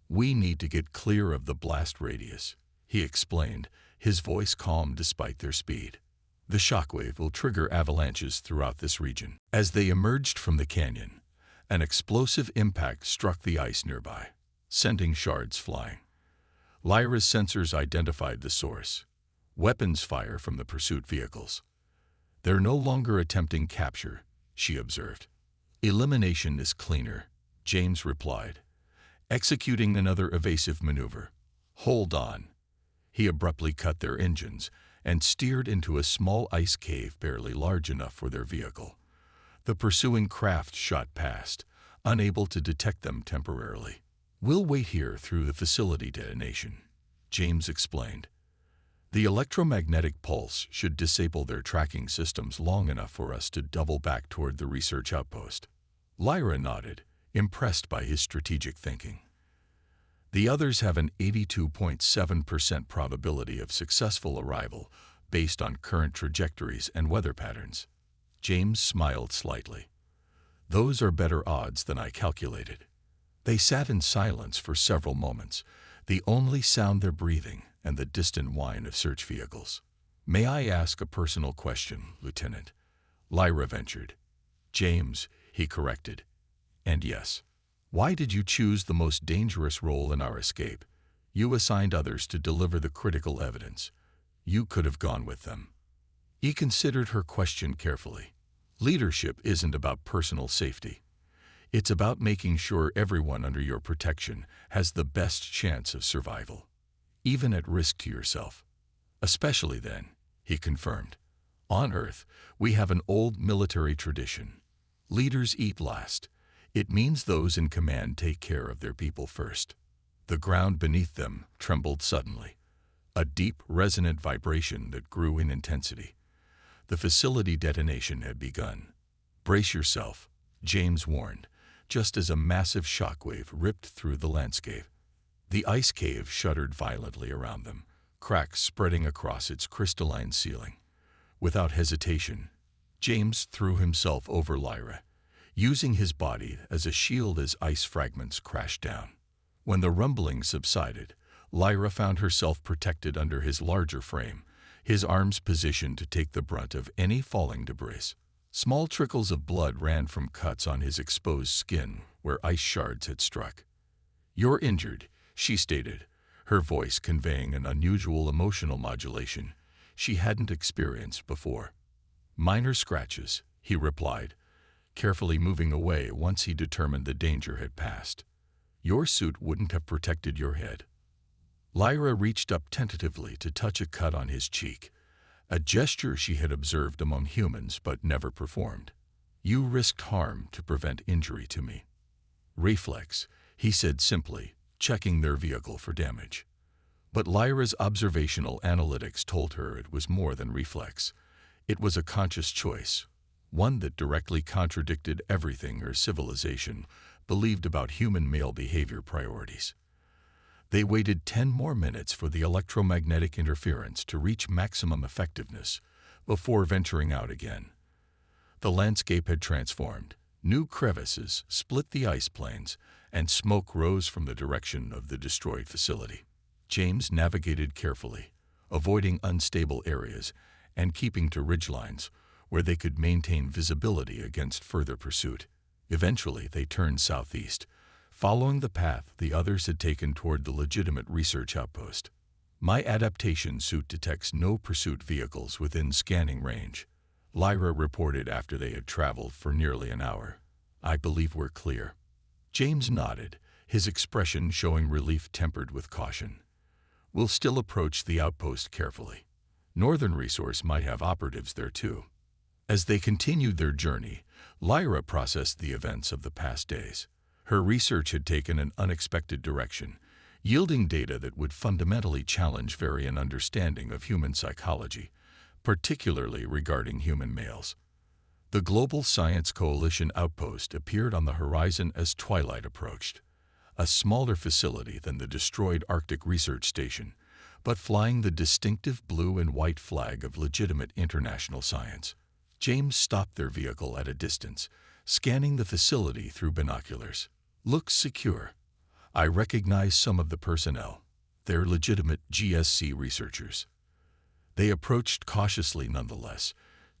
"We need to get clear of the blast radius," he explained, his voice calm despite their speed. "The shockwave will trigger avalanches throughout this region." As they emerged from the canyon, an explosive impact struck the ice nearby, sending shards flying. Lyra's sensors identified the source: weapons fire from the pursuit vehicles. "They're no longer attempting capture," she observed. "Elimination is cleaner," James replied, executing another evasive maneuver. "Hold on." He abruptly cut their engines and steered into a small ice cave barely large enough for their vehicle. The pursuing craft shot past, unable to detect them temporarily. "We'll wait here through the facility detonation," James explained. "The electromagnetic pulse should disable their tracking systems long enough for us to double back toward the research outpost." Lyra nodded, impressed by his strategic thinking. "The others have an 82.7% probability of successful arrival based on current trajectories and weather patterns." James smiled slightly. "Those are better odds than I calculated." They sat in silence for several moments, the only sound their breathing and the distant whine of search vehicles. "May I ask a personal question, Lieutenant?" Lyra ventured. "James," he corrected. "And yes. Why did you choose the most dangerous role in our escape? You assigned others to deliver the critical evidence. You could have gone with them." He considered her question carefully. "Leadership isn't about personal safety. It's about making sure everyone under your protection has the best chance of survival. even at risk to yourself. Especially then, he confirmed. On Earth, we have an old military tradition. Leaders eat last. It means those in command take care of their people first. The ground beneath them trembled suddenly, a deep, resonant vibration that grew in intensity. The facility detonation had begun. Brace yourself, James warned, just as a massive shockwave ripped through the landscape. The ice cave shuddered violently around them, cracks spreading across its crystalline ceiling. Without hesitation, James threw himself over Lyra, using his body as a shield as ice fragments crashed down. When the rumbling subsided, Lyra found herself protected under his larger frame, his arms positioned to take the brunt of any falling debris. Small trickles of blood ran from cuts on his exposed skin where ice shards had struck. "You're injured," she stated, her voice conveying an unusual emotional modulation she hadn't experienced before. "Minor scratches," he replied, carefully moving away once he determined the danger had passed. "Your suit wouldn't have protected your head." Lyra reached up tentatively to touch a cut on his cheek, a gesture she had observed among humans but never performed. "You risked harm to prevent injury to me." "Reflex," he said simply, checking their vehicle for damage. But Lyra's observational analytics told her it was more than reflex. It was a conscious choice, one that directly contradicted everything her civilization believed about human male behavior priorities. They waited 10 more minutes for the electromagnetic interference to reach maximum effectiveness before venturing out again. The landscape had transformed. New crevices split the ice plains, and smoke rose from the direction of the destroyed facility. James navigated carefully, avoiding unstable areas and keeping to ridgelines where they could maintain visibility against further pursuit. Eventually, they turned southeast, following the path the others had taken toward the legitimate research outpost. "My adaptation suit detects no pursuit vehicles within scanning range," Lyra reported after they had traveled for nearly an hour. "I believe we're clear." James nodded, his expression showing relief tempered with caution. "We'll still approach the outpost carefully. Northern Resource might have operatives there too." As they continued their journey, Lyra processed the events of the past days. Her research had taken an unexpected direction, yielding data that would fundamentally challenge Varian understanding of human psychology, particularly regarding human males. The Global Science Coalition outpost appeared on the horizon as twilight approached, a smaller facility than the destroyed Arctic Research Station, but flying the distinctive blue and white flag of legitimate international science. James stopped their vehicle at a distance, scanning the facility through binoculars. "Looks secure. I recognize some of the personnel. They're legitimate GSC researchers." They approached cautiously nonetheless,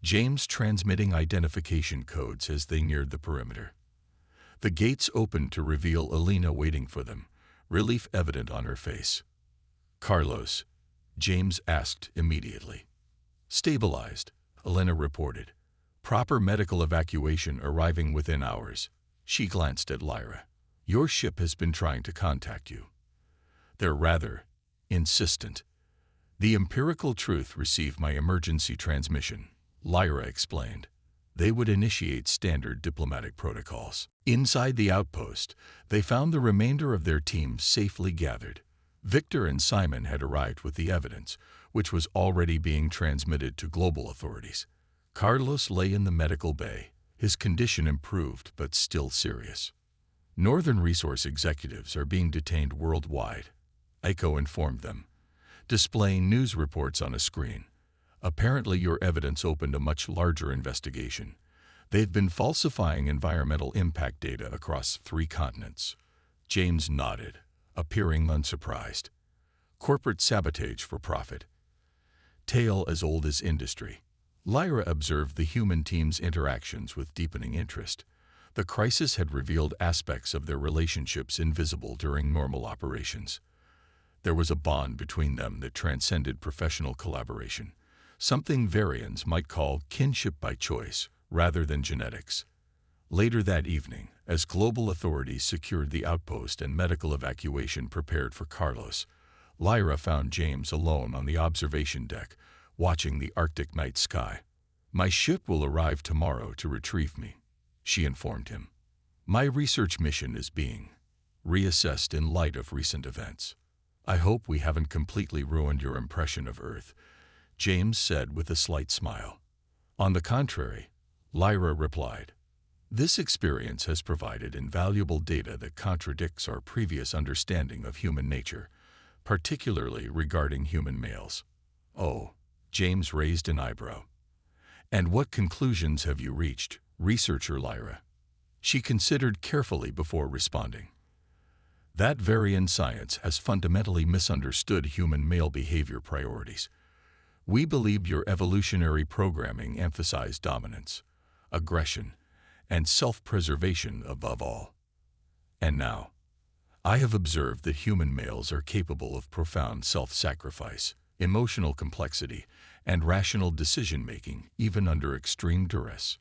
James transmitting identification codes as they neared the perimeter. The gates opened to reveal Alina waiting for them, relief evident on her face. "Carlos," James asked immediately. "Stabilized," Alina reported. "Proper medical evacuation arriving within hours." She glanced at Lyra. "Your ship has been trying to contact you. They're rather insistent." "The Empirical Truth received my emergency transmission," Lyra explained. "They would initiate standard diplomatic protocols." Inside the outpost, they found the remainder of their team safely gathered. Victor and Simon had arrived with the evidence, which was already being transmitted to global authorities. Carlos lay in the medical bay, his condition improved but still serious. "Northern Resource executives are being detained worldwide," Aiko informed them, displaying news reports on a screen. "Apparently your evidence opened a much larger investigation. They've been falsifying environmental impact data across 3 continents." James nodded, appearing unsurprised. "Corporate sabotage for profit. Tale as old as industry." Lyra observed the human team's interactions with deepening interest. The crisis had revealed aspects of their relationships invisible during normal operations. There was a bond between them that transcended professional collaboration, something Varians might call kinship by choice rather than genetics. Later that evening, as global authorities secured the outpost and medical evacuation prepared for Carlos, Lyra found James alone on the observation deck, watching the Arctic night sky. "My ship will arrive tomorrow to retrieve me," she informed him. "My research mission is being reassessed in light of recent events. I hope we haven't completely ruined your impression of Earth," James said with a slight smile. "On the contrary," Lyra replied. "This experience has provided invaluable data that contradicts our previous understanding of human nature, particularly regarding human males." "Oh," James raised an eyebrow. "And what conclusions have you reached, researcher Lyra?" She considered carefully before responding. "That Varian science has fundamentally misunderstood human male behavior priorities. We believe your evolutionary programming emphasized dominance, aggression, and self-preservation above all. And now, I have observed that human males are capable of profound self-sacrifice, emotional complexity, and rational decision-making even under extreme duress.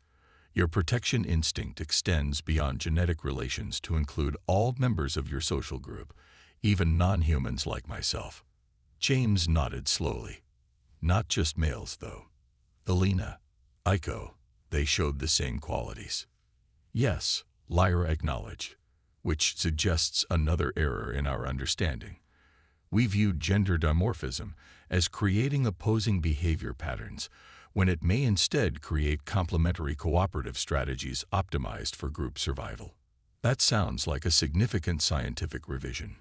Your protection instinct extends beyond genetic relations to include all members of your social group, even non-humans like myself." James nodded slowly. "Not just males, though. Elena, Iko, they showed the same qualities." "Yes," Lyra acknowledged, "which suggests another error in our understanding. We viewed gender dimorphism as creating opposing behavior patterns, when it may instead create complementary cooperative strategies optimized for group survival." "That sounds like a significant scientific revision.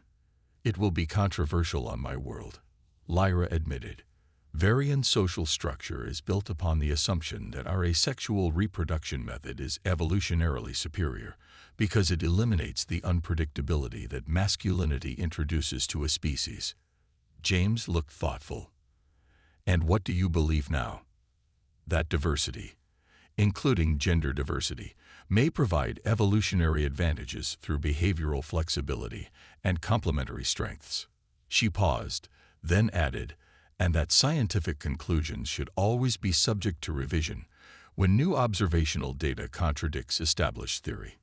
It will be controversial on my world," Lyra admitted. "Varian social structure is built upon the assumption that our asexual reproduction method is evolutionarily superior because it eliminates the unpredictability that masculinity introduces to a species." James looked thoughtful. "And what do you believe now?" "That diversity, including gender diversity, may provide evolutionary advantages through behavioral flexibility and complementary strengths." She paused, then added, "and that scientific conclusions should always be subject to revision when new observational data contradicts established theory."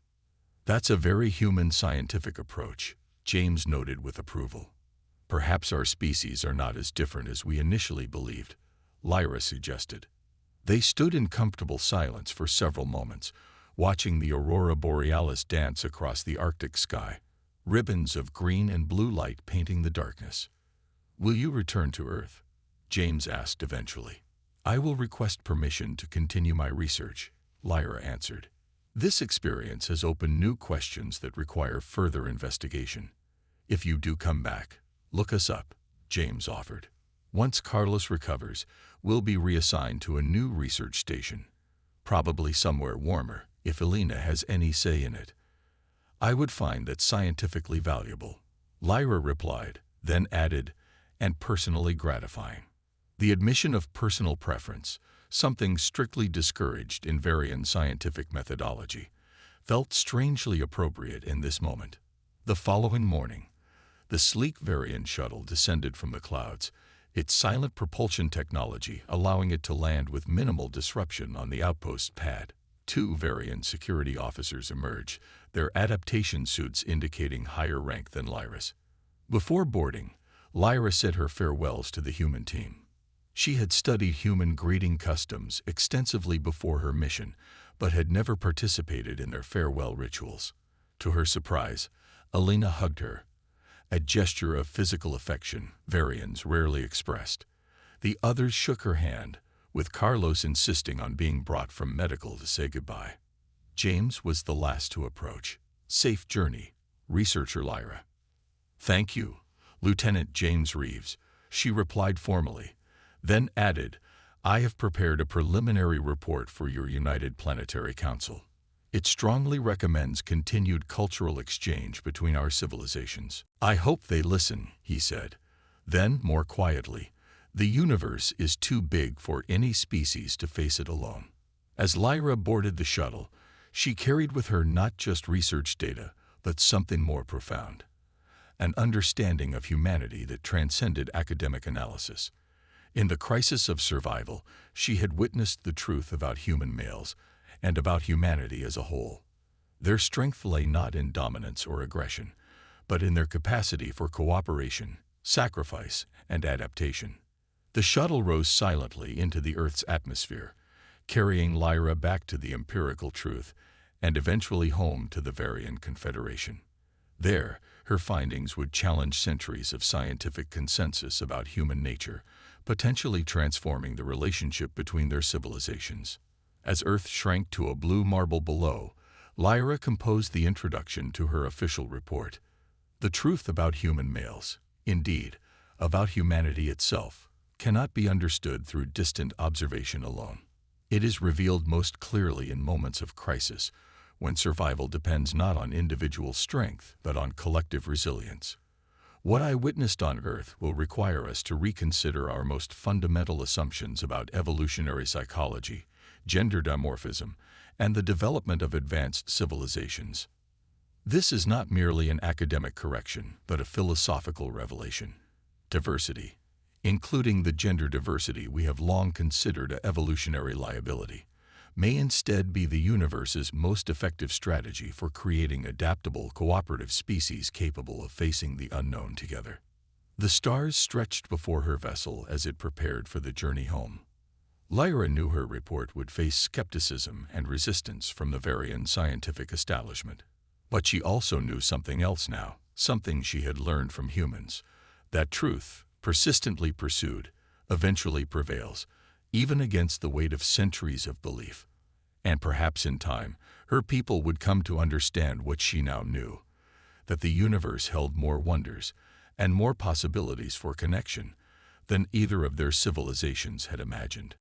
"That's a very human scientific approach," James noted with approval. "Perhaps our species are not as different as we initially believed," Lyra suggested. They stood in comfortable silence for several moments, watching the aurora borealis dance across the Arctic sky, ribbons of green and blue light painting the darkness. "Will you return to Earth?" James asked eventually. "I will request permission to continue my research," Lyra answered. "This experience has opened new questions that require further investigation. If you do come back, look us up," James offered. "Once Carlos recovers, we'll be reassigned to a new research station, probably somewhere warmer, if Elena has any say in it." "I would find that scientifically valuable," Lyra replied, then added, "and personally gratifying." The admission of personal preference, something strictly discouraged in Varian scientific methodology, felt strangely appropriate in this moment. The following morning, the sleek Varian shuttle descended from the clouds, its silent propulsion technology allowing it to land with minimal disruption on the outpost pad. Two Varian security officers emerged, their adaptation suits indicating higher rank than Lyra's. Before boarding, Lyra said her farewells to the human team. She had studied human greeting customs extensively before her mission, but had never participated in their farewell rituals. To her surprise, Elena hugged her, a gesture of physical affection Varians rarely expressed. The others shook her hand, with Carlos insisting on being brought from medical to say goodbye. James was the last to approach. "Safe journey, researcher Lyra." "Thank you, Lieutenant James Reeves," she replied formally, then added, "I have prepared a preliminary report for your United Planetary Council. It strongly recommends continued cultural exchange between our civilizations." "I hope they listen," he said. Then, more quietly, "The universe is too big for any species to face it alone." As Lyra boarded the shuttle, she carried with her not just research data, but something more profound. An understanding of humanity that transcended academic analysis. In the crisis of survival, she had witnessed the truth about human males, and about humanity as a whole. Their strength lay not in dominance or aggression, but in their capacity for cooperation, sacrifice, and adaptation. The shuttle rose silently into the Earth's atmosphere, carrying Lyra back to the empirical truth and eventually home to the Varian Confederation. There, her findings would challenge centuries of scientific consensus about human nature, potentially transforming the relationship between their civilizations. As Earth shrank to a blue marble below, Lyra composed the introduction to her official report. The truth about human males, indeed, about humanity itself, cannot be understood through distant observation alone. It is revealed most clearly in moments of crisis, when survival depends not on individual strength, but on collective resilience. What I witnessed on Earth will require us to reconsider our most fundamental assumptions about evolutionary psychology, gender dimorphism, and the development of advanced civilizations. This is not merely an academic correction, but a philosophical revelation. Diversity, including the gender diversity we have long considered an evolutionary liability, may instead be the universe's most effective strategy for creating adaptable, cooperative species capable of facing the unknown together. The stars stretched before her vessel as it prepared for the journey home. Lyra knew her report would face skepticism and resistance from the Varian scientific establishment. But she also knew something else now, something she had learned from humans, that truth, persistently pursued, eventually prevails, even against the weight of centuries of belief. And perhaps in time, her people would come to understand what she now knew, that the universe held more wonders and more possibilities for connection than either of their civilizations had imagined.